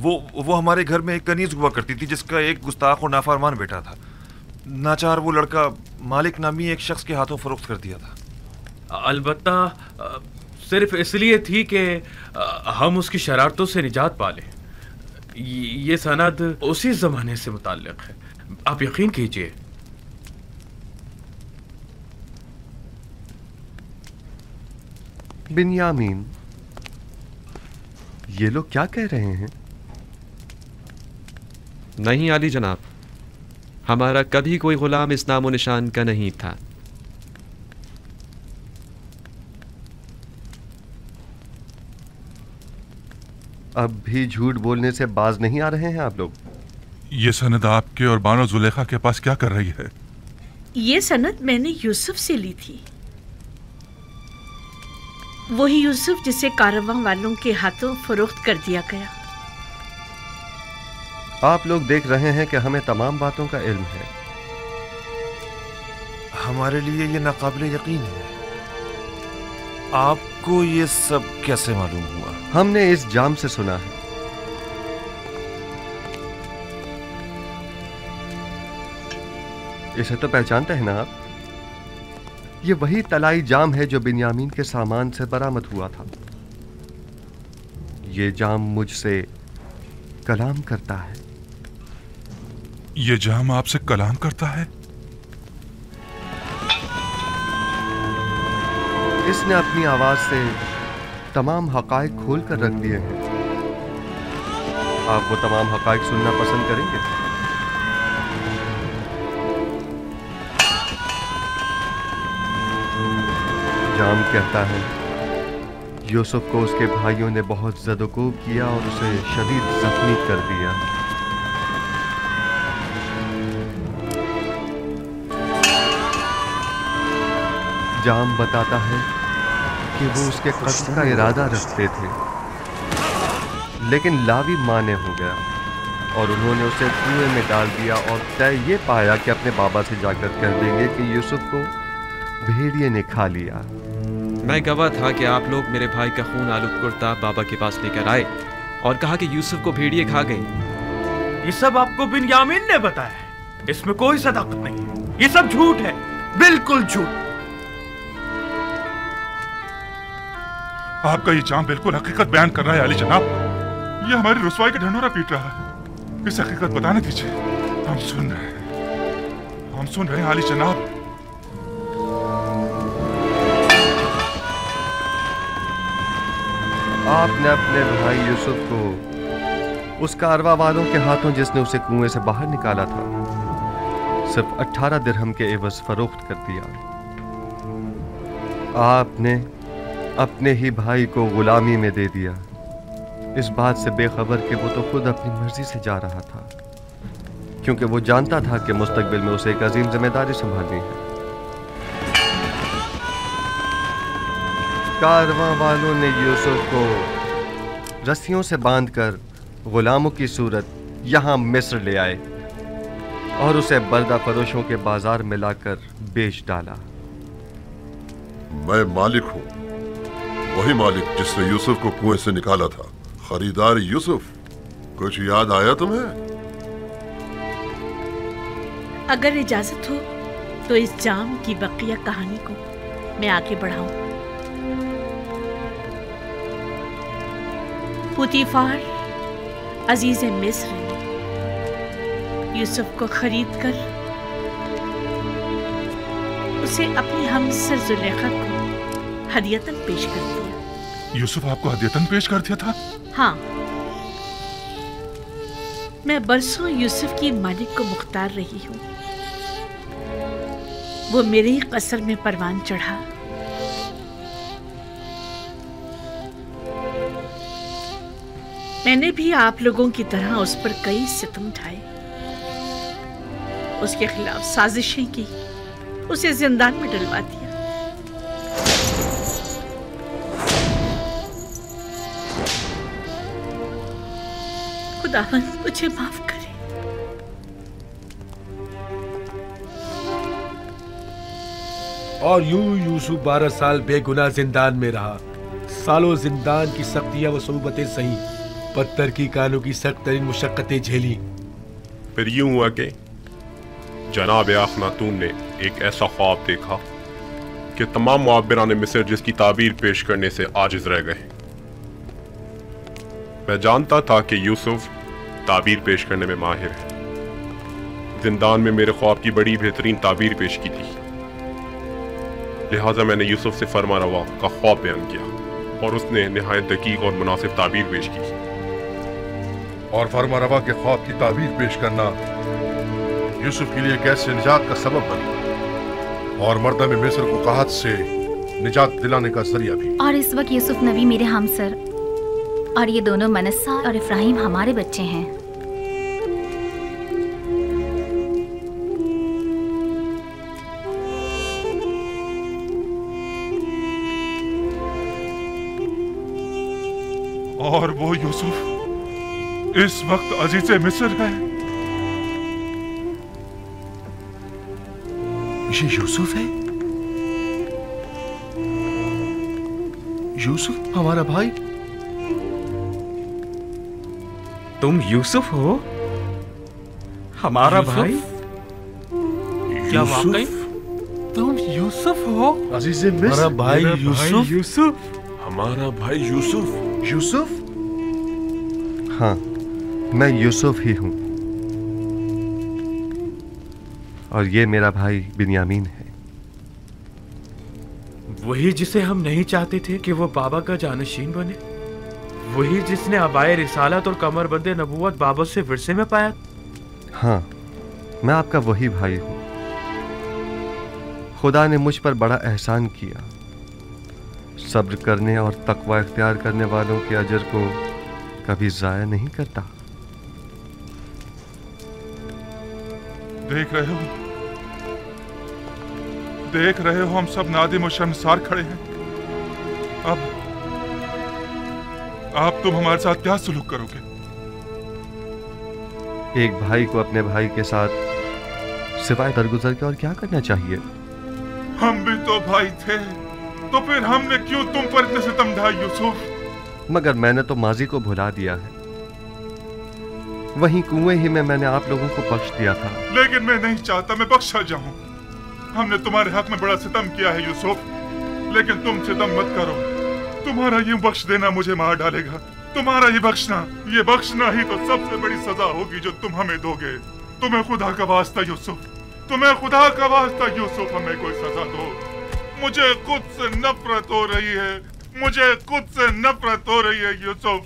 वो हमारे घर में एक कनीज हुआ करती थी जिसका एक गुस्ताख और नाफरमान बेटा था। नाचार वो लड़का मालिक नामी एक शख्स के हाथों फरोख्त कर दिया था। अलबत्ता सिर्फ इसलिए थी कि हम उसकी शरारतों से निजात पा लें। ये सनद उसी जमाने से मुताल्लिक है, आप यकीन कीजिए। बिन्यामीन, ये लोग क्या कह रहे हैं? नहीं आली जनाब, हमारा कभी कोई गुलाम इस नामो निशान का नहीं था। अब भी झूठ बोलने से बाज नहीं आ रहे हैं आप लोग? ये सनद आपके और बानो जुलेखा के पास क्या कर रही है? ये सनद मैंने यूसुफ से ली थी, वही यूसुफ जिसे कारवां वालों के हाथों फरोख्त कर दिया गया। आप लोग देख रहे हैं कि हमें तमाम बातों का इल्म है। हमारे लिए ये नाकाबिले यकीन है। आपको ये सब कैसे मालूम हुआ? हमने इस जाम से सुना है। इसे तो पहचानते हैं ना आप? ये वही तलाई जाम है जो बिन्यामीन के सामान से बरामद हुआ था। ये जाम मुझसे कलाम करता है। ये जाम आपसे कलाम करता है? इसने अपनी आवाज से तमाम हकायक खोल कर रख दिए हैं। आप वो तमाम हकायक सुनना पसंद करेंगे? जाम कहता है, यूसुफ को उसके भाइयों ने बहुत ज़दोकोब किया और उसे शदीद जख्मी कर दिया। जाम बताता है कि वो उसके कत्ल का इरादा रखते थे, लेकिन लावी माने हो गया और उन्होंने उसे कुएं में डाल दिया और तय ये पाया कि अपने बाबा से जाकर कह देंगे कि यूसुफ को भेड़िए ने खा लिया। मैं गवाह था कि आप लोग मेरे भाई का खून आलूद कुर्ता बाबा के पास लेकर आए और कहा कि यूसुफ को भेड़िए खा गई। ये सब आपको बिन्यामीन ने बताया है, इसमें कोई सदाकत नहीं है, ये सब झूठ है, बिल्कुल झूठ। आपका ये जाम बिल्कुल हकीकत बयान कर रहा है आली जनाब। ये हमारी रुसवाई का ढंढोरा पीट रहा है। इस हकीकत बताने दीजिए, हम सुन रहे हैं आली जनाब। आपने अपने भाई यूसुफ को उस कारवा वालों के हाथों जिसने उसे कुएं से बाहर निकाला था सिर्फ 18 दिरहम के एवज फरोख्त कर दिया। आपने अपने ही भाई को गुलामी में दे दिया, इस बात से बेखबर कि वो तो खुद अपनी मर्जी से जा रहा था, क्योंकि वो जानता था कि मुस्तकबिल में उसे एक अजीम जिम्मेदारी संभालनी है। कारवां वालों ने यूसुफ को रस्सियों से बांधकर गुलामों की सूरत यहां मिस्र ले आए और उसे बर्दा फरोशों के बाजार में लाकर बेच डाला। मैं मालिक हूं, वही मालिक जिसने यूसुफ को कुएं से निकाला था। खरीदार यूसुफ, कुछ याद आया तुम्हें? अगर इजाजत हो तो इस जाम की बकिया कहानी को मैं आगे बढ़ाऊं। पुतीफार अजीज मिस्र ने यूसुफ को खरीद कर उसे अपनी हमसर जुलेखा को हदियतन पेश कर दिया। यूसुफ आपको हदियतन पेश कर दिया था? हाँ, मैं बरसों यूसुफ की मालिक को मुख्तार रही हूँ। वो मेरे ही कसर में परवान चढ़ा। मैंने भी आप लोगों की तरह उस पर कई सितम ढाए, उसके खिलाफ साजिशें की, उसे जिंदान में डलवा दिया। खुदावंद मुझे माफ करे। और यूं यूसुफ 12 साल बेगुनाह जिंदान में रहा। सालों जिंदान की सख्तियां व सूबतें सही, पत्थर की कानों की सख्त तरीन मुशक्कतें झेली। फिर यूं हुआ कि जनाब अखनातून ने एक ऐसा ख्वाब देखा कि तमाम मुआब्बिरान मिस्र जिसकी ताबीर पेश करने से आजिज रह गए। मैं जानता था कि यूसुफ ताबीर पेश करने में माहिर है। जिंदान में मेरे ख्वाब की बड़ी बेहतरीन ताबीर पेश की थी, लिहाजा मैंने यूसुफ से फरमा रवा का ख्वाब बयान किया और उसने निहायत दकीक और मुनासिब ताबीर पेश की। और फरमा रवा के ख्वाब की ताबीर पेश करना यूसुफ के लिए कैसे निजात का सबब बना और मर्दम मिस्र को कहत से निजात दिलाने का जरिया भी। और इस वक्त यूसुफ नबी मेरे हमसर और ये दोनों मनस्सा और इफ्राहिम हमारे बच्चे हैं। और वो यूसुफ इस वक्त अजीज मिस्र है। ये यूसुफ है? यूसुफ हमारा भाई? तुम यूसुफ हो? हमारा भाई? क्या वाकई तुम यूसुफ हो? अजीज मिस्र, हमारा भाई यूसुफ? यूसुफ हमारा भाई यूसुफ? यूसुफ? हाँ, मैं यूसुफ ही हूं और ये मेरा भाई बिन्यामीन है। वही जिसे हम नहीं चाहते थे कि वो बाबा का जानशीन बने, वही जिसने अबाए रिसालत और कमरबंदे नबूवत बाबा से विरसे में पाया। हाँ, मैं आपका वही भाई हूं। खुदा ने मुझ पर बड़ा एहसान किया। सब्र करने और तकवा इख्तियार करने वालों के अजर को कभी जाया नहीं करता। देख रहे हो हम सब नादिम और शर्मसार खड़े हैं। अब तुम हमारे साथ क्या सलूक करोगे? एक भाई को अपने भाई के साथ सिवाय दरगुजर के और क्या करना चाहिए? हम भी तो भाई थे, तो फिर हमने क्यों तुम पर इतने सितम ढाए यूसुफ? मगर मैंने तो माजी को भुला दिया है। वहीं कुएं ही में मैंने आप लोगों को बख्श दिया था। लेकिन मैं नहीं चाहता मैं बख्शा जाऊं। हमने तुम्हारे हक में बड़ा सितम किया है यूसुफ, लेकिन तुम सितम मत करो। तुम्हारा ये बख्श देना मुझे मार डालेगा। तुम्हारा ये बख्शना ही तो सबसे बड़ी सजा होगी जो तुम हमें दोगे। तुम्हें खुदा का वास्ता यूसुफ, तुम्हें खुदा का वास्ता यूसुफ, हमें कोई सजा दो। मुझे खुद से नफरत हो रही है, मुझे खुद से नफरत हो रही है यूसुफ।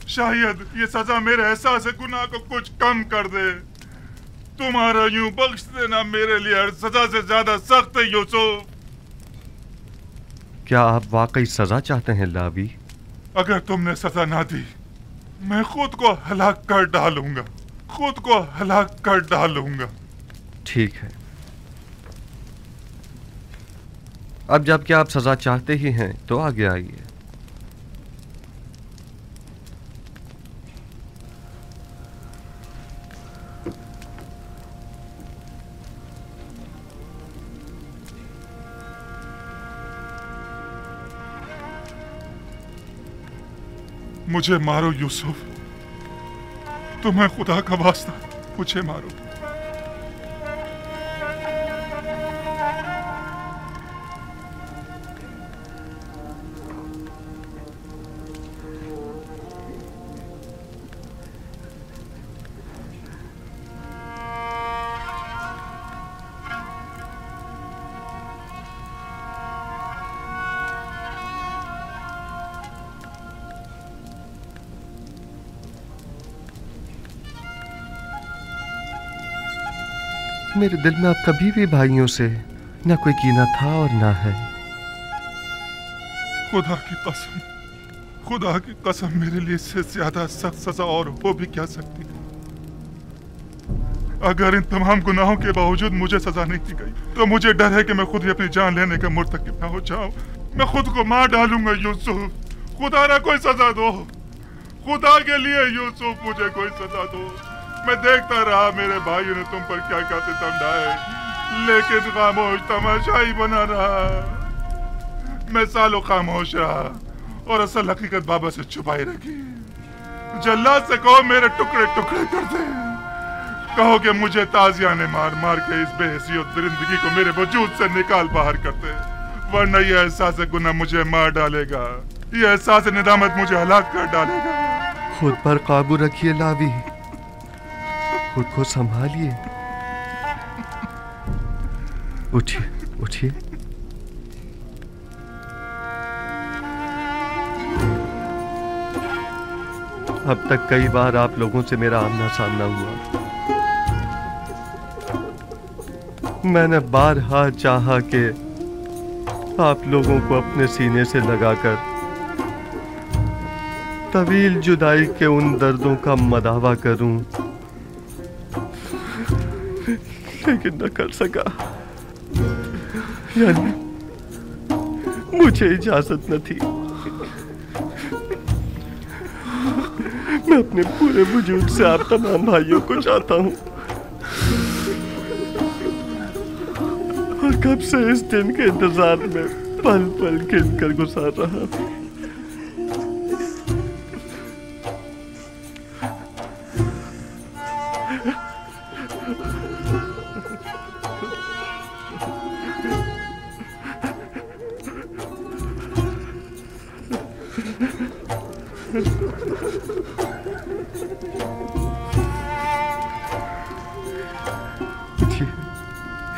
शायद ये सजा मेरे एहसास गुनाह को कुछ कम कर दे। तुम्हारा यूं बख्श देना मेरे लिए हर सजा से ज्यादा सख्त है यूसुफ। क्या आप वाकई सजा चाहते हैं लावी? अगर तुमने सजा ना दी, मैं खुद को हलाक कर डालूंगा। ठीक है, अब जबकि आप सजा चाहते ही हैं तो आगे आइए। मुझे मारो यूसुफ, तुम्हें खुदा का वास्ता मुझे मारो। मेरे दिल में अब कभी भी भाइयों से न कोई कीना था और ना है। खुदा की कसम मेरे लिए इससे ज्यादा सख्त सजा और हो भी क्या सकती है। अगर इन तमाम गुनाहों के बावजूद मुझे सजा नहीं दी गई तो मुझे डर है कि मैं खुद ही अपनी जान लेने का मुर्तकिब ना हो जाऊं। मैं खुद को मार डालूंगा यूसुफ। खुदा ना कोई सजा दो, खुदा के लिए यूसुफ मुझे कोई सजा दो। मैं देखता रहा मेरे भाइयों ने तुम पर क्या क्या सितम ढाए, लेकिन खामोश तमाशाई बना रहा। मैं सालों खामोश रहा और असल हकीकत बाबा से छुपाई रखी। जल्लाद से कहो मेरे टुकड़े टुकड़े कर दे। कहो कि मुझे ताजिया ने मार मार के इस बेहसियत दरिंदगी को मेरे वजूद से निकाल बाहर कर दे, वरना यह एहसास गुनाह मुझे मार डालेगा, यह एहसास निदामत मुझे हलाक कर डालेगा। खुद पर काबू रखिए लावी, खुद को संभालिए। उठिए उठिए। अब तक कई बार आप लोगों से मेरा आमना सामना हुआ। मैंने बारहा चाहा कि आप लोगों को अपने सीने से लगाकर तवील जुदाई के उन दर्दों का मदावा करूं, लेकिन न कर सका। यानी मुझे इजाजत न थी। मैं अपने पूरे वजूद से आप तमाम भाइयों को चाहता हूं, और कब से इस दिन के इंतजार में पल पल गिन कर गुजार रहा हूं।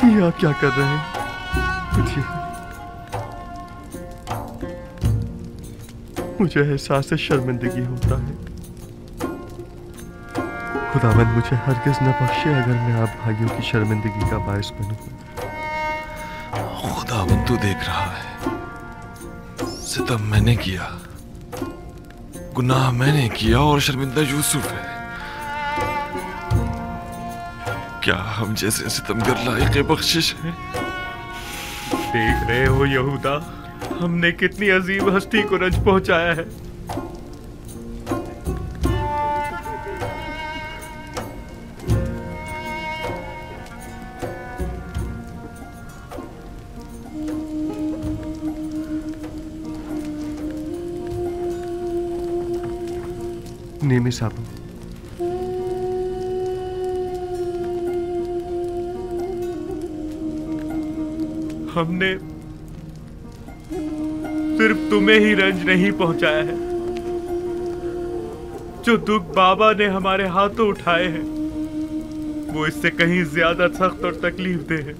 ये आप क्या कर रहे हैं? मुझे एहसास शर्मिंदगी होता है। खुदावंद मुझे हरगिज न बख्शे अगर मैं आप भाइयों की शर्मिंदगी का बायस बनूं। खुदावंद तू देख रहा है, सितम मैंने किया, गुनाह मैंने किया और शर्मिंदा यूसुफ है। क्या हम जैसे सितमगर लायक बख्शिश है? देख रहे हो यहूदा, हमने कितनी अजीब हस्ती को रंज पहुंचाया है। नेमी साहब, हमने सिर्फ तुम्हें ही रंज नहीं पहुंचाया है, जो दुख बाबा ने हमारे हाथों उठाए हैं वो इससे कहीं ज्यादा सख्त और तकलीफ दे है।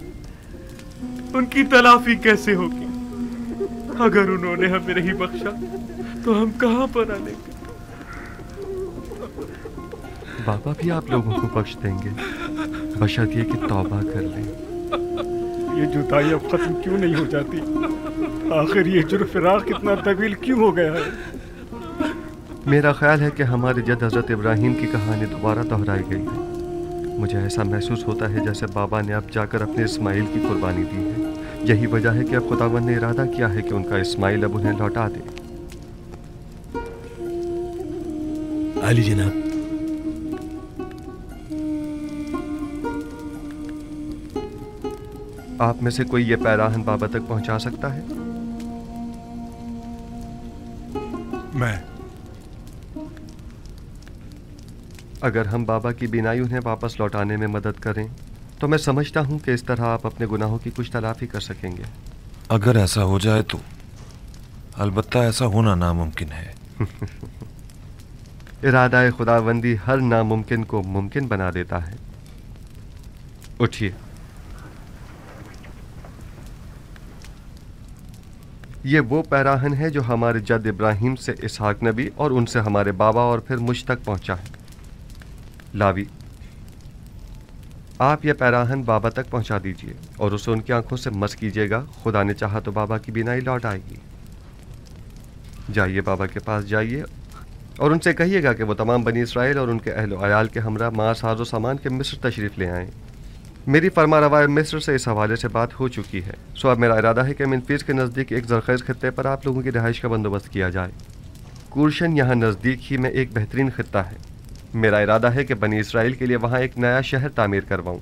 उनकी तलाफी कैसे होगी? अगर उन्होंने हमें नहीं बख्शा तो हम कहां पर आलेंगे? बाबा भी आप लोगों को बख्श देंगे, बशर्ते कि तौबा कर लें। ये जुदाई अब खत्म क्यों नहीं हो जाती? आखिर ये जुर्म फिराक कितना तवील क्यों हो गया है? मेरा ख्याल है कि हमारे जद हजरत इब्राहिम की कहानी दोबारा दोहराई गई है। मुझे ऐसा महसूस होता है जैसे बाबा ने अब जाकर अपने इस्माइल की कुर्बानी दी है। यही वजह है कि अब खुदावंद ने इरादा किया है कि उनका इस्माइल अब उन्हें लौटा दे। अली जनाब, आप में से कोई ये पैराहन बाबा तक पहुंचा सकता है? मैं। अगर हम बाबा की बिनाई उन्हें वापस लौटाने में मदद करें तो मैं समझता हूं कि इस तरह आप अपने गुनाहों की कुछ तलाफी कर सकेंगे। अगर ऐसा हो जाए तो अलबत्ता ऐसा होना नामुमकिन है। इरादा खुदावंदी हर नामुमकिन को मुमकिन बना देता है। उठिए। ये वो पैराहन है जो हमारे जद इब्राहिम से इसहाक नबी और उनसे हमारे बाबा और फिर मुझ तक पहुंचा है। लावी, आप ये पैराहन बाबा तक पहुंचा दीजिए और उसे उनकी आंखों से मस कीजिएगा। खुदा ने चाहा तो बाबा की बिनाई लौट आएगी। जाइए, बाबा के पास जाइए और उनसे कहिएगा कि वो तमाम बनी इसराइल और उनके अहल अयाल के हमरा मां साजो सामान के मिस्र तशरीफ़ ले आएँ। मेरी फरमा रवाय मिस्र से इस हवाले से बात हो चुकी है। सो अब मेरा इरादा है कि मिनफीस के नज़दीक एक जरखेज़ खत्ते पर आप लोगों की रिहाइश का बंदोबस्त किया जाए। कुरशन यहाँ नज़दीक ही में एक बेहतरीन खत्ता है। मेरा इरादा है कि बनी इसराइल के लिए वहाँ एक नया शहर तामीर करवाऊँ।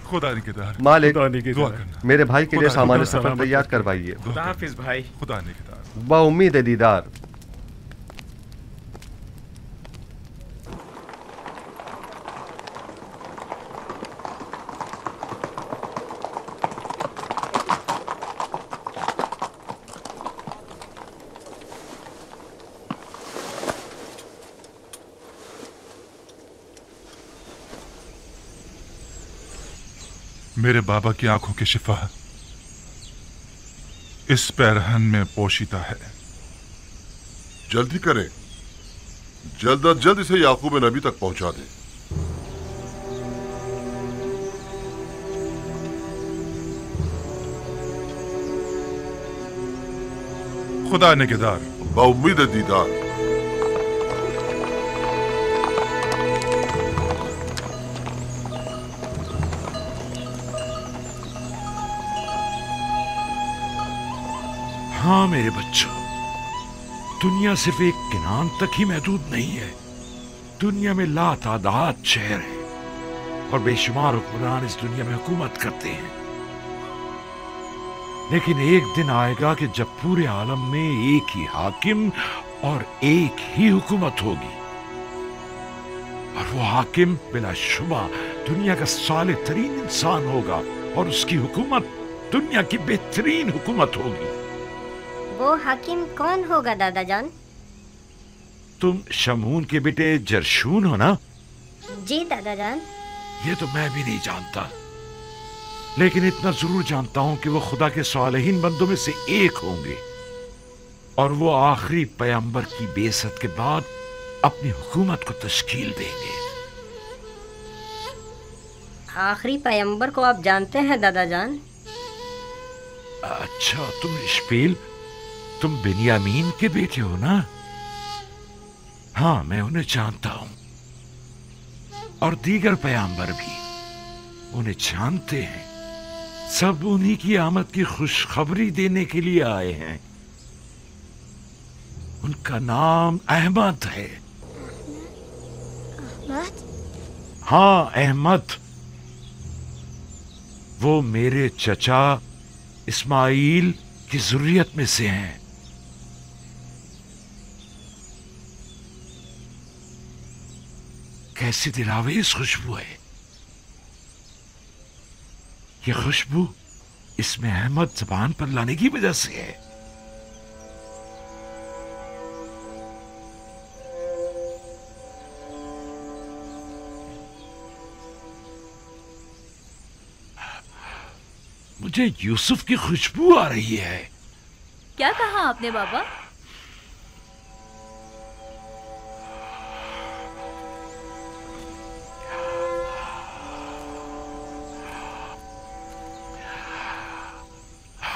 खुदा निगहदार। मालिक, दुआ करना। मेरे भाई के लिए खुदा सामान निगहदार। सफर तैयार करवाइए। खुदा हाफिज भाई। खुदा निगहदार। बाउम्मीद है दीदार। मेरे बाबा की आंखों की शिफा इस पैरहन में पोशीता है। जल्दी करें, जल्द अज जल्द इसे याकूब नबी तक पहुंचा दें। खुदा निगहदार। बाउम्मीद दीदार। हाँ मेरे बच्चों, दुनिया सिर्फ एक किनान तक ही महदूद नहीं है। दुनिया में लातादाद शहर हैं और बेशुमार हुक्मरान इस दुनिया में हुकूमत करते हैं। लेकिन एक दिन आएगा कि जब पूरे आलम में एक ही हाकिम और एक ही हुकूमत होगी, और वो हाकिम बिलाशुबा दुनिया का साले तरीन इंसान होगा और उसकी हुकूमत दुनिया की बेहतरीन हुकूमत होगी। वो हाकिम कौन होगा दादा जान? तुम शमून के बेटे जरशून हो ना? जी दादा जान। ये तो मैं भी नहीं जानता, लेकिन इतना जरूर जानता हूं कि वो खुदा के सालेहीन बंदों में से एक होंगे और वो आखिरी पैगंबर की बेइज्जत के बाद अपनी हुकूमत को तश्कील देंगे। आखिरी पैगंबर को आप जानते हैं दादा जान? अच्छा, तुम इश्माइल, तुम बिन्यामीन के बेटे हो ना? हाँ, मैं उन्हें जानता हूं और दीगर पैगंबर भी उन्हें जानते हैं। सब उन्हीं की आमद की खुशखबरी देने के लिए आए हैं। उनका नाम अहमद है। अहमद? हाँ, अहमद। वो मेरे चचा इस्माइल की जुर्रियत में से हैं। कैसी दिलावेज खुशबू है ये खुशबू इसमें अहमद जबान पर लाने की वजह से है। मुझे यूसुफ की खुशबू आ रही है। क्या कहा आपने बाबा?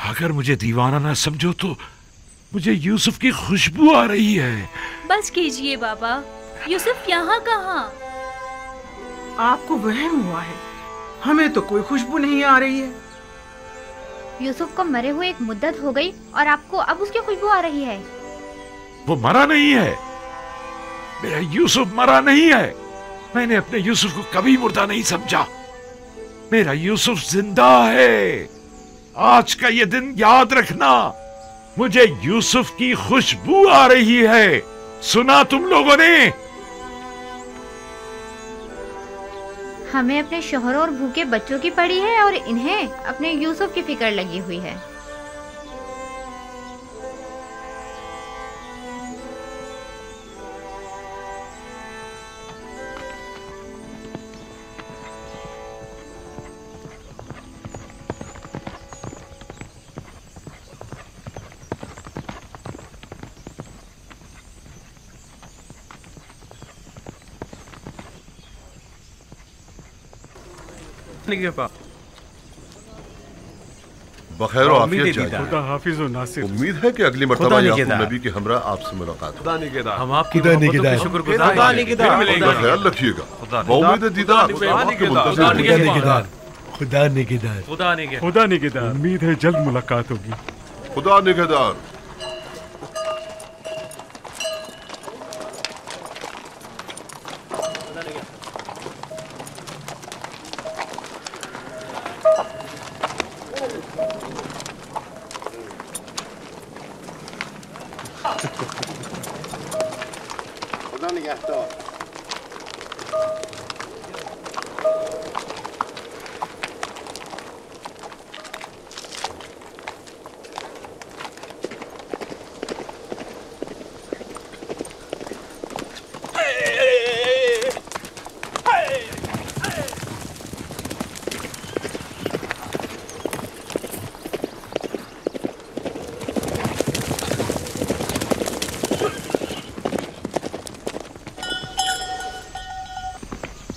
अगर मुझे दीवाना ना समझो तो मुझे यूसुफ की खुशबू आ रही है। बस कीजिए बाबा, यूसुफ यहाँ कहाँ? आपको वहम हुआ है, हमें तो कोई खुशबू नहीं आ रही है। यूसुफ को मरे हुए एक मुद्दत हो गई और आपको अब उसकी खुशबू आ रही है। वो मरा नहीं है, मेरा यूसुफ मरा नहीं है। मैंने अपने यूसुफ को कभी मुर्दा नहीं समझा। मेरा यूसुफ जिंदा है। आज का ये दिन याद रखना, मुझे यूसुफ की खुशबू आ रही है। सुना तुम लोगों ने? हमें अपने शोहरों और भूखे बच्चों की पड़ी है और इन्हें अपने यूसुफ की फिक्र लगी हुई है। बखैर और आफियत जाइए। खुदा हाफिज और नासिर। उम्मीद है कि अगली मर्तबा याकूब नबी के हमरा आपसे मुलाकात हो। हम आपकी मोहब्बतों के शुक्रगुजार हैं। अपना ख्याल रखिएगा। उम्मीद है दीदार। खुदा निगहदार। उम्मीद है जल्द मुलाकात होगी। खुदा निगहदार।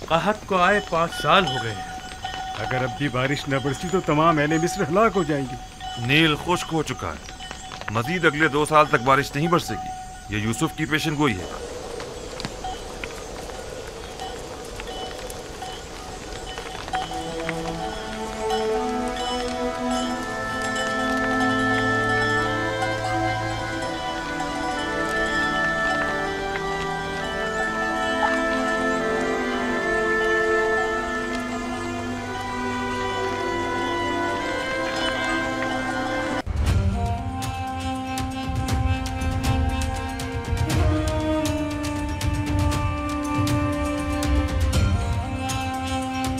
कहत को आए 5 साल हो गए हैं। अगर अब भी बारिश न बरसी तो तमाम अहले मिस्र हलाक हो जाएंगे। नील खुश्क हो चुका है, मजीद अगले 2 साल तक बारिश नहीं बरसेगी। ये यूसुफ की पेशन गोई है।